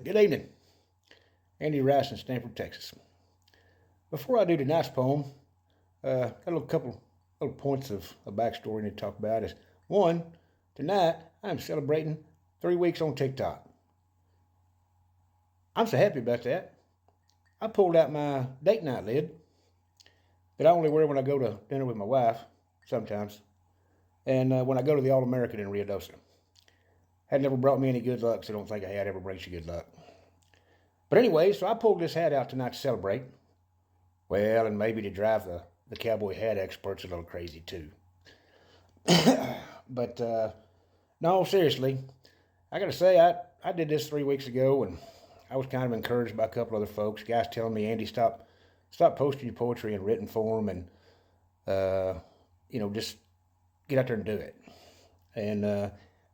Good evening. Andy Rice in Stanford, Texas. Before I do tonight's poem, got a couple little points of a backstory I need to talk about. Is one, tonight I'm celebrating 3 weeks on TikTok. I'm so happy about that. I pulled out my date night lid that I only wear when I go to dinner with my wife sometimes, and when I go to the All American in Rio Dosa. Had never brought me any good luck, so I don't think a hat ever brings you good luck. But anyway, so I pulled this hat out tonight to celebrate. Well, and maybe to drive the Cowboy hat experts a little crazy too. But no, seriously, I got to say, I did this 3 weeks ago, and I was kind of encouraged by a couple other folks. Guys telling me, Andy, stop posting your poetry in written form, and just get out there and do it. And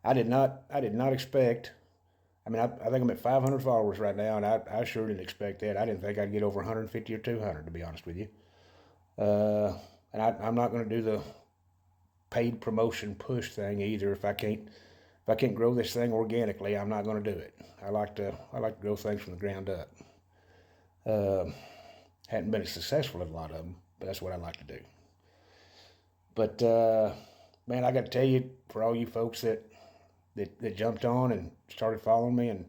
I did not expect. I mean, I think I'm at 500 followers right now, and I sure didn't expect that. I didn't think I'd get over 150 or 200, to be honest with you. And I'm not going to do the paid promotion push thing either. If I can't grow this thing organically, I'm not going to do it. I like to grow things from the ground up. Hadn't been as successful at a lot of them, but that's what I like to do. But man, I got to tell you, for all you folks that jumped on and started following me and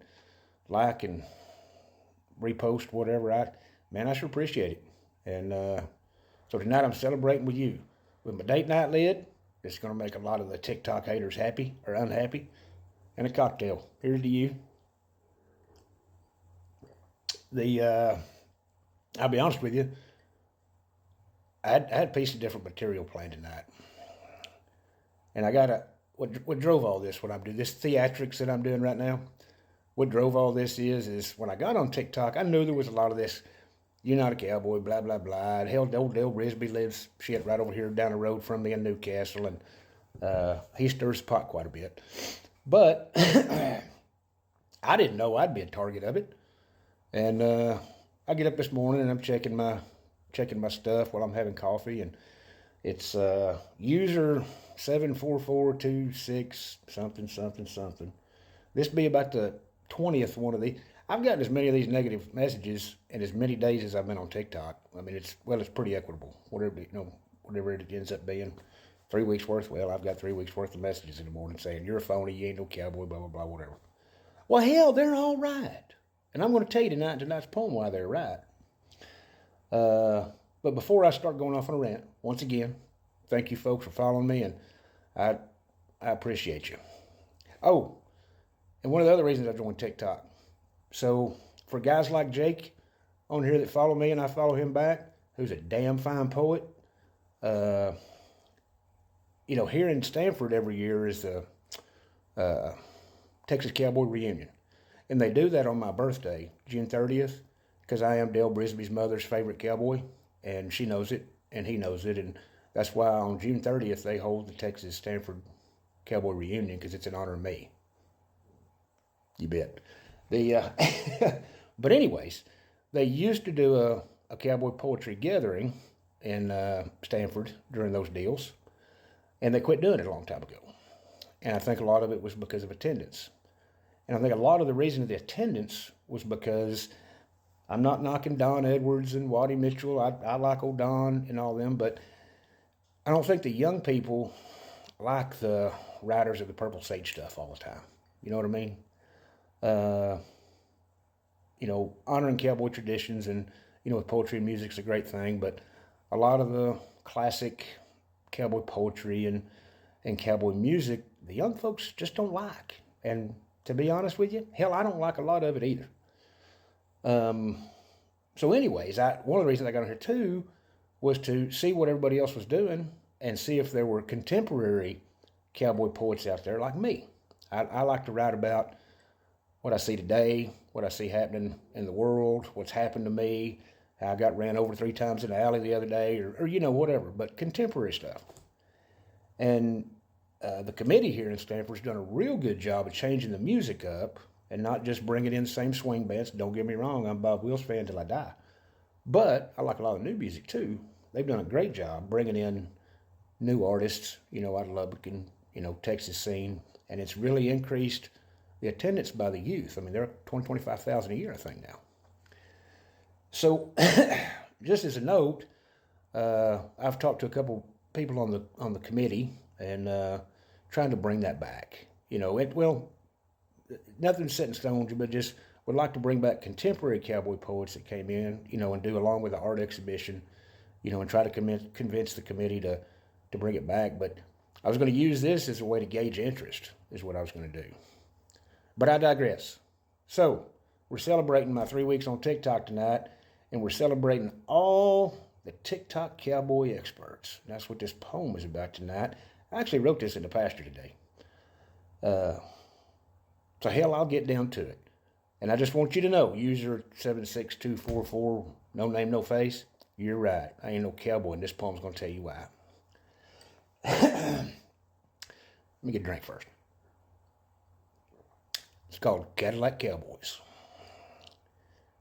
like and repost whatever, I sure appreciate it. And so tonight I'm celebrating with you with my date night lid. It's going to make a lot of the TikTok haters happy or unhappy, and a cocktail. Here's to you. I'll be honest with you, I had a piece of different material planned tonight, and I got what drove all this, what I'm doing, this theatrics that I'm doing right now, what drove all this is when I got on TikTok, I knew there was a lot of this, you're not a cowboy, blah, blah, blah. And hell, old Dale Risby lives right over here down the road from me in Newcastle, and he stirs the pot quite a bit. But I didn't know I'd be a target of it. And I get up this morning and I'm checking my stuff while I'm having coffee, and it's user 74426 something. This be about the 20th one of these. I've gotten as many of these negative messages in as many days as I've been on TikTok. I mean, it's pretty equitable. Whatever it ends up being, 3 weeks worth. Well, I've got 3 weeks worth of messages in the morning saying you're a phony, you ain't no cowboy, blah blah blah, whatever. Well, hell, they're all right, and I'm going to tell you tonight's poem why they're right. But before I start going off on a rant, once again, thank you folks for following me, and I appreciate you. Oh, and one of the other reasons I joined TikTok. So for guys like Jake on here that follow me and I follow him back, who's a damn fine poet, here in Stanford every year is the Texas Cowboy reunion. And they do that on my birthday, June 30th, because I am Dale Brisby's mother's favorite cowboy, and she knows it, and he knows it, and that's why on June 30th they hold the Texas Stanford Cowboy reunion, because it's in honor of me. You bet. But anyways, they used to do a cowboy poetry gathering in Stanford during those deals, and they quit doing it a long time ago. And I think a lot of it was because of attendance. And I think a lot of the reason of the attendance was because I'm not knocking Don Edwards and Waddy Mitchell. I like old Don and all them, but I don't think the young people like the writers of the Purple Sage stuff all the time. You know what I mean? Honoring cowboy traditions and, with poetry and music's a great thing, but a lot of the classic cowboy poetry and cowboy music, the young folks just don't like. And to be honest with you, hell, I don't like a lot of it either. So anyways, one of the reasons I got on here too was to see what everybody else was doing and see if there were contemporary cowboy poets out there like me. I like to write about what I see today, what I see happening in the world, what's happened to me, how I got ran over 3 times in the alley the other day, or whatever, but contemporary stuff. And the committee here in Stanford's done a real good job of changing the music up and not just bringing in the same swing bands. Don't get me wrong, I'm a Bob Wills fan till I die. But I like a lot of new music too. They've done a great job bringing in new artists, out of Lubbock and, Texas scene. And it's really increased the attendance by the youth. I mean, they're 25,000 a year, I think now. So, just as a note, I've talked to a couple people on the committee and trying to bring that back. You know, nothing's set in stone, but just would like to bring back contemporary cowboy poets that came in, you know, and do along with the art exhibition, you know, and try to convince the committee to bring it back. But I was going to use this as a way to gauge interest, is what I was going to do. But I digress. So, we're celebrating my 3 weeks on TikTok tonight, and we're celebrating all the TikTok cowboy experts. That's what this poem is about tonight. I actually wrote this in the pasture today. So hell, I'll get down to it. And I just want you to know, user 76244, no name, no face, you're right. I ain't no cowboy, and this poem's going to tell you why. Let me get a drink first. It's called Cadillac Cowboys.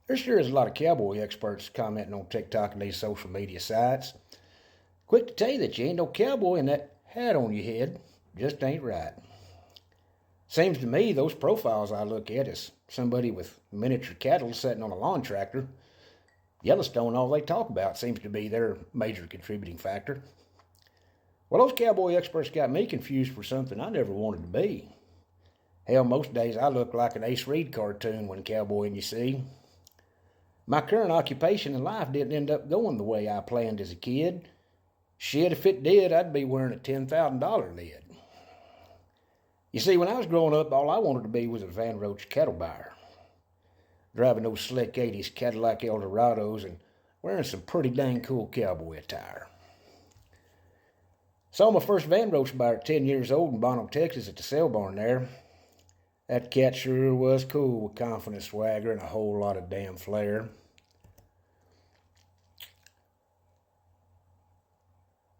There sure is a lot of cowboy experts commenting on TikTok and these social media sites. Quick to tell you that you ain't no cowboy and that hat on your head just ain't right. Seems to me those profiles I look at is somebody with miniature cattle sitting on a lawn tractor. Yellowstone, all they talk about seems to be their major contributing factor. Well, those cowboy experts got me confused for something I never wanted to be. Hell, most days I look like an Ace Reed cartoon when cowboying, you see. My current occupation in life didn't end up going the way I planned as a kid. Shit, if it did, I'd be wearing a $10,000 lid. You see, when I was growing up, all I wanted to be was a Van Roach cattle buyer, driving those slick 80s Cadillac Eldorados and wearing some pretty dang cool cowboy attire. Saw my first Van Roach buyer at 10 years old in Bonham, Texas at the sale barn there. That cat sure was cool with confident swagger and a whole lot of damn flair.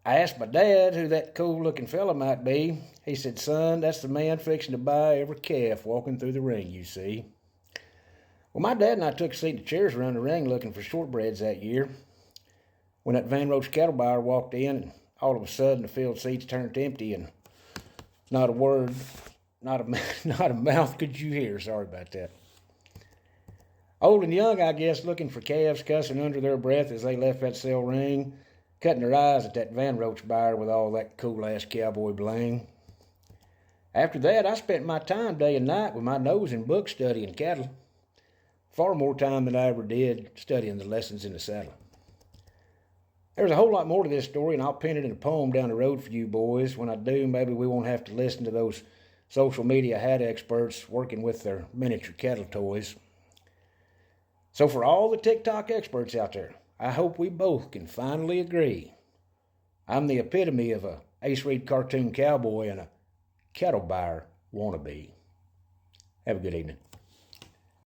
I asked my dad who that cool-looking fella might be. He said, son, that's the man fixing to buy every calf walking through the ring, you see. Well, my dad and I took a seat in the chairs around the ring looking for shortbreads that year. When that Van Roach cattle buyer walked in, and all of a sudden the field seats turned empty and not a word, not a mouth could you hear. Sorry about that. Old and young, I guess, looking for calves, cussing under their breath as they left that sale ring, cutting their eyes at that Van Roach buyer with all that cool-ass cowboy bling. After that, I spent my time day and night with my nose in books studying cattle. Far more time than I ever did studying the lessons in the saddle. There's a whole lot more to this story, and I'll pen it in a poem down the road for you boys. When I do, maybe we won't have to listen to those social media hat experts working with their miniature cattle toys. So for all the TikTok experts out there, I hope we both can finally agree. I'm the epitome of a Ace Reed cartoon cowboy and a cattle buyer wannabe. Have a good evening.